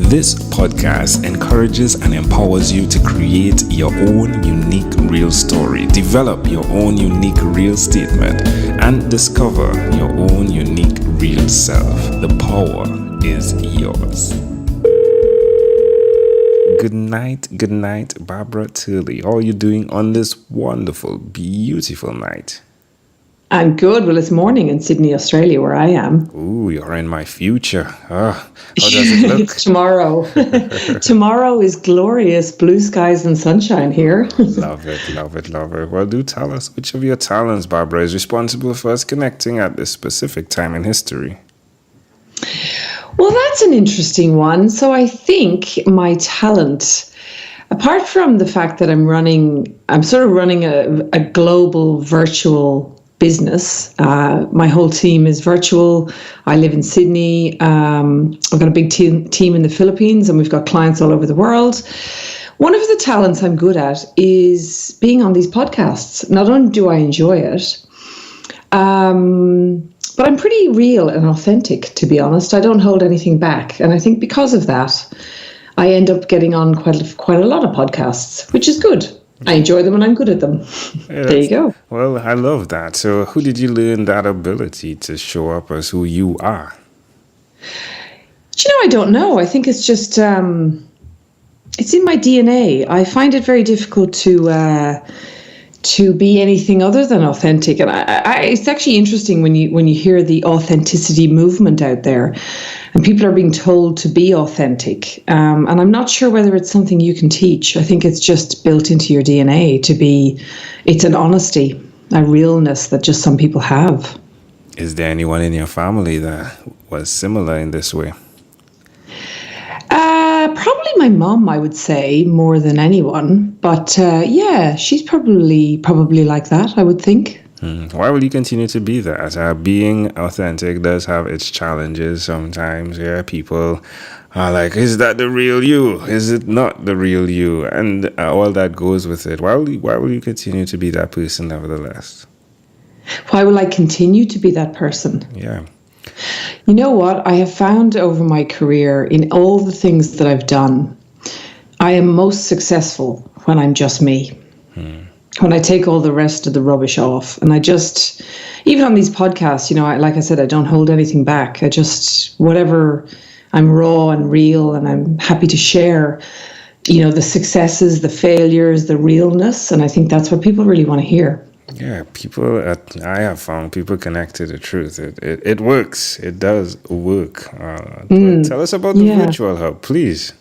This podcast encourages and empowers you to create your own unique real story, develop your own unique real statement, and discover your own unique real self. The power is yours. Good night, Barbara Turley. How are you doing on this wonderful, beautiful night? I'm good. Well, it's morning in Sydney, Australia, where I am. Ooh, you're in my future. How does it look? Tomorrow. Tomorrow is glorious blue skies and sunshine here. Love it. Well, do tell us which of your talents, Barbara, is responsible for us connecting at this specific time in history. Well, that's an interesting one. So I think my talent, apart from the fact that I'm sort of running a global virtual business. My whole team is virtual. I live in Sydney. I've got a big team in the Philippines, and we've got clients all over the world. One of the talents I'm good at is being on these podcasts. Not only do I enjoy it, but I'm pretty real and authentic, to be honest. I don't hold anything back. And I think because of that, I end up getting on quite a lot of podcasts, which is good. I enjoy them and I'm good at them. Yeah, there you go. Well, I love that. So who did you learn that ability to show up as who you are? I don't know. I think it's just, it's in my DNA. I find it very difficult to be anything other than authentic. And it's actually interesting when you hear the authenticity movement out there and people are being told to be authentic. And I'm not sure whether it's something you can teach. I think it's just built into your DNA it's an honesty, a realness that just some people have. Is there anyone in your family that was similar in this way? Probably my mom, I would say, more than anyone. But yeah, she's probably like that, I would think. Why will you continue to be that? Being authentic does have its challenges sometimes. Yeah, people are like, is that the real you? Is it not the real you? And all that goes with it. Why will you continue to be that person nevertheless? Why will I continue to be that person? Yeah. You know what? I have found over my career, in all the things that I've done, I am most successful when I'm just me. When I take all the rest of the rubbish off. And I just, even on these podcasts, like I said, I don't hold anything back. I just, whatever, I'm raw and real, and I'm happy to share, the successes, the failures, the realness. And I think that's what people really want to hear. Yeah, I have found people connect to the truth. It works. It does work. Tell us about the Virtual Hub, please.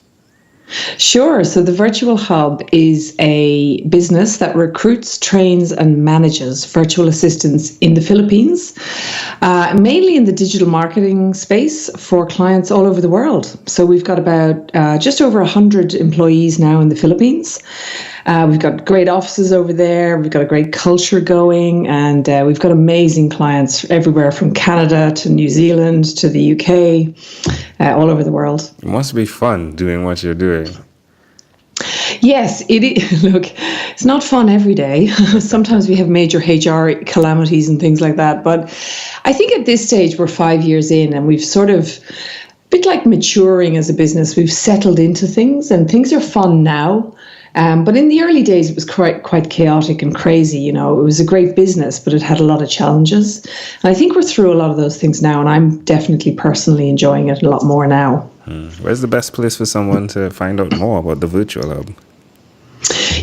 Sure. So the Virtual Hub is a business that recruits, trains, and manages virtual assistants in the Philippines, mainly in the digital marketing space for clients all over the world. So we've got about just over 100 employees now in the Philippines. We've got great offices over there. We've got a great culture going, and we've got amazing clients everywhere from Canada to New Zealand to the UK, all over the world. It must be fun doing what you're doing. Yes, it is. Look, it's not fun every day. Sometimes we have major HR calamities and things like that. But I think at this stage, we're 5 years in, and we've sort of, a bit like maturing as a business, we've settled into things, and things are fun now. But in the early days, it was quite chaotic and crazy. It was a great business, but it had a lot of challenges. And I think we're through a lot of those things now, and I'm definitely personally enjoying it a lot more now. Where's the best place for someone to find out more about the Virtual Hub?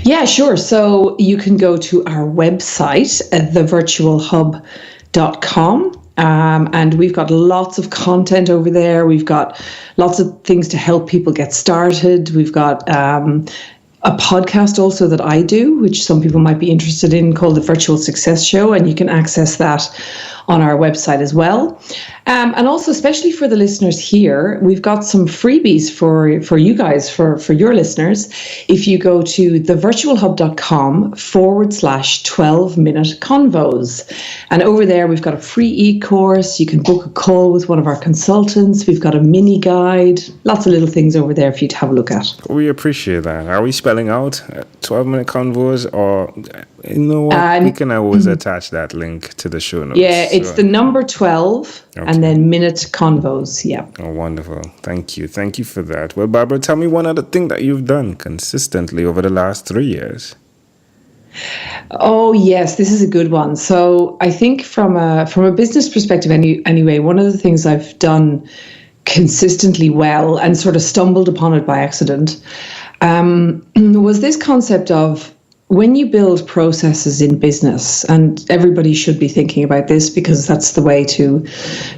Yeah, sure. So you can go to our website at thevirtualhub.com. And we've got lots of content over there. We've got lots of things to help people get started. We've got a podcast also that I do, which some people might be interested in, called the Virtual Success Show, and you can access that on our website as well. And also, especially for the listeners here, we've got some freebies for you guys, for your listeners. If you go to thevirtualhub.com/12-minute convos. And over there, we've got a free e-course. You can book a call with one of our consultants. We've got a mini guide, lots of little things over there for you to have a look at. We appreciate that. Are we spelling out 12-minute convos, or You know what? We And can always attach that link to the show notes. yeah, it's the number 12 and then minute convos. Yeah. Oh, wonderful. Thank you. Thank you for that. Well, Barbara, tell me one other thing that you've done consistently over the last 3 years. Oh yes, this is a good one. So I think from a business perspective, anyway, one of the things I've done consistently well and sort of stumbled upon it by accident was this concept of when you build processes in business, and everybody should be thinking about this because that's the way to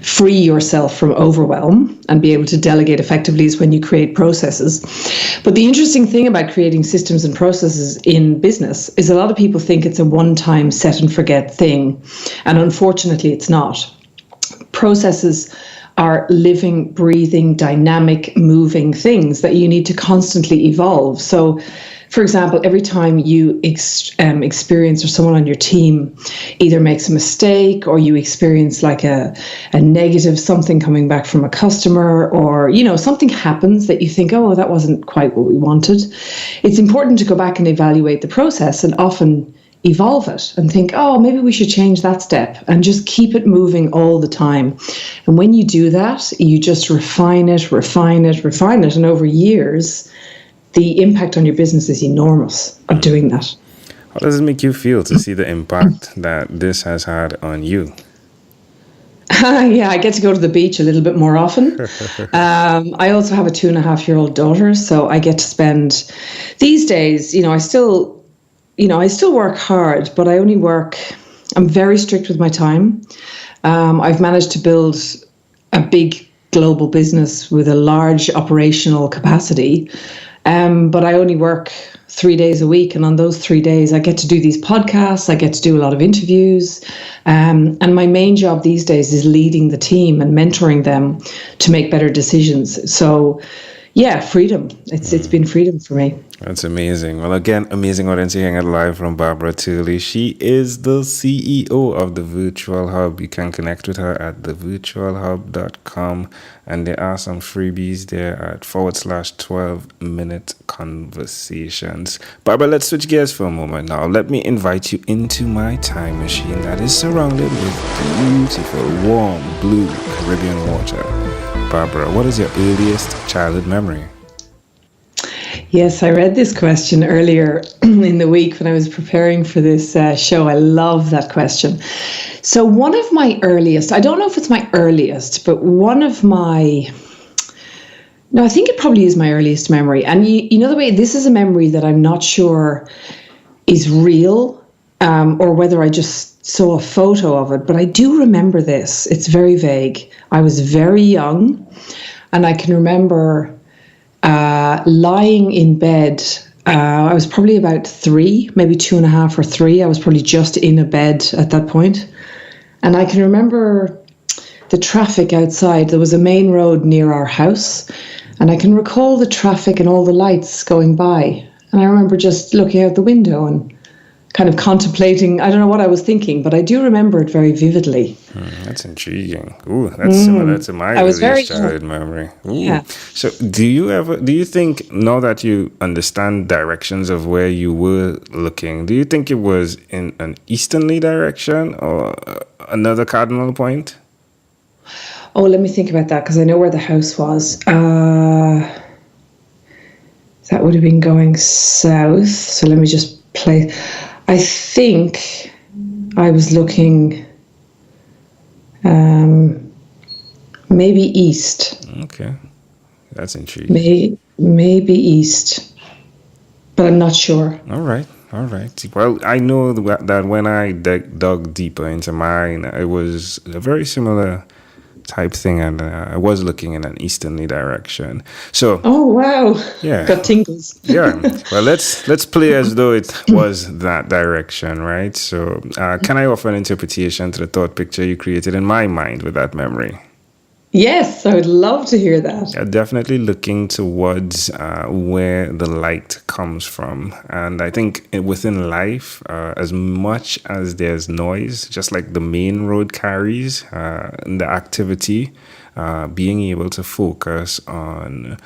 free yourself from overwhelm and be able to delegate effectively is when you create processes. But the interesting thing about creating systems and processes in business is a lot of people think it's a one-time set and forget thing. And unfortunately, it's not. Processes are living, breathing, dynamic, moving things that you need to constantly evolve. So, for example, every time you experience or someone on your team either makes a mistake or you experience like a negative something coming back from a customer, or, you know, something happens that you think, oh, that wasn't quite what we wanted. It's important to go back and evaluate the process and often evolve it and think, oh, maybe we should change that step, and just keep it moving all the time. And when you do that, you just refine it. And over years, the impact on your business is enormous of doing that. How does it make you feel to see the impact that this has had on you? Yeah, I get to go to the beach a little bit more often. I also have a 2.5-year-old daughter, so I get to spend these days, I still work hard, but I'm very strict with my time. I've managed to build a big global business with a large operational capacity. But I only work 3 days a week. And on those 3 days, I get to do these podcasts. I get to do a lot of interviews. And my main job these days is leading the team and mentoring them to make better decisions. So, yeah, freedom. It's been freedom for me. That's amazing. Well, again, amazing audience hearing it live from Barbara Turley. She is the CEO of the Virtual Hub. You can connect with her at thevirtualhub.com. And there are some freebies there at /12-minute conversations. Barbara, let's switch gears for a moment now. Let me invite you into my time machine that is surrounded with beautiful, warm, blue Caribbean water. Barbara, what is your earliest childhood memory? Yes, I read this question earlier in the week when I was preparing for this show. I love that question. So one of my earliest, I don't know if it's my earliest, but I think it probably is my earliest memory. And you know the way, this is a memory that I'm not sure is real or whether I just saw a photo of it, but I do remember this. It's very vague. I was very young, and I can remember lying in bed. I was probably about 3, maybe 2.5 or 3. I was probably just in a bed at that point. And I can remember the traffic outside. There was a main road near our house, and I can recall the traffic and all the lights going by. And I remember just looking out the window and kind of contemplating. I don't know what I was thinking, but I do remember it very vividly. That's intriguing. Ooh, that's similar to my earliest childhood memory. Ooh. Yeah. So do you think, now that you understand directions of where you were looking, do you think it was in an easterly direction or another cardinal point? Oh, let me think about that, because I know where the house was. That would have been going south. So let me just play. I think I was looking maybe east. Okay, that's intriguing. Maybe east, but I'm not sure. All right. Well, I know that when I dug deeper into mine, it was a very similar type thing, and I was looking in an easterly direction. So, oh wow, yeah, got tingles. Yeah, well, let's play as though it was that direction, right? So, can I offer an interpretation to the thought picture you created in my mind with that memory? Yes, I would love to hear that. Yeah, definitely looking towards where the light comes from. And I think within life, as much as there's noise, just like the main road carries, the activity, being able to focus on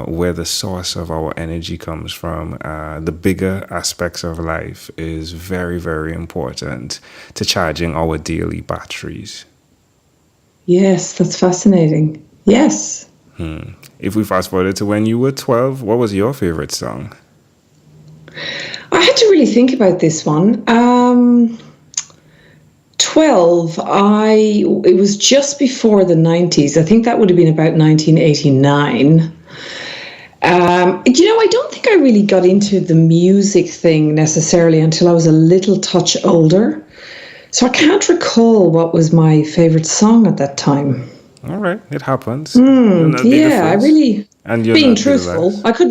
where the source of our energy comes from, the bigger aspects of life, is very, very important to charging our daily batteries. Yes, that's fascinating. Yes. If we fast forward to when you were 12, what was your favorite song? I had to really think about this one. 12, it was just before the 90s. I think that would have been about 1989. I don't think I really got into the music thing necessarily until I was a little touch older. So I can't recall what was my favorite song at that time. All right, it happens. You'll not be the Yeah, I first, really, and you'll being not be the truthful, last. I could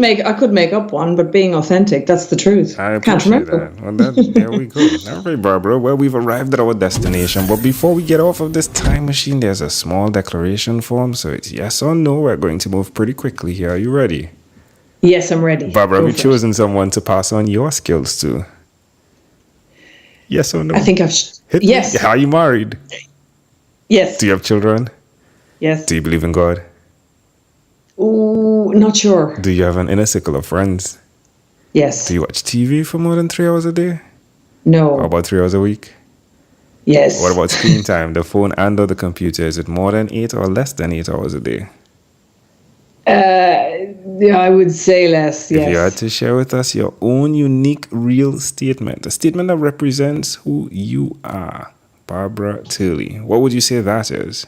make up one, but being authentic, that's the truth. I Can't appreciate remember. that. Well, there we go. All right, Barbara. Well, we've arrived at our destination. But before we get off of this time machine, there's a small declaration form. So it's yes or no. We're going to move pretty quickly here. Are you ready? Yes, I'm ready. Barbara, Go have you for it. chosen someone to pass on your skills to? Yes or no? I think I've. Hit me. Yes. Are you married? Yes. Do you have children? Yes. Do you believe in God? Ooh, not sure. Do you have an inner circle of friends? Yes. Do you watch TV for more than 3 hours a day? No. Or about 3 hours a week? Yes. What about screen time, the phone and or the computer? Is it more than 8 or less than 8 hours a day? Yeah, I would say less. If you had Yes. to share with us your own unique real statement, a statement that represents who you are, Barbara Turley, what would you say that is?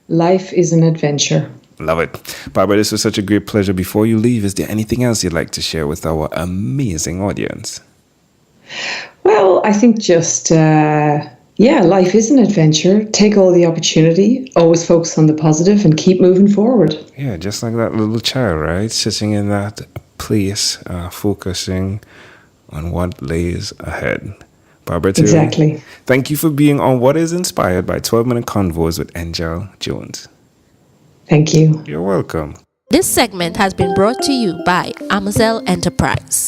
Life is an adventure. Love it. Barbara, this was such a great pleasure. Before you leave, is there anything else you'd like to share with our amazing audience? Well, I think just, life is an adventure. Take all the opportunity, always focus on the positive, and keep moving forward. Yeah, just like that little child, right? Sitting in that place, focusing on what lays ahead. Barbara Turley, Exactly. thank you for being on What is Inspired by 12-Minute Convos with Angel Jones. Thank you. You're welcome. This segment has been brought to you by Amazel Enterprise.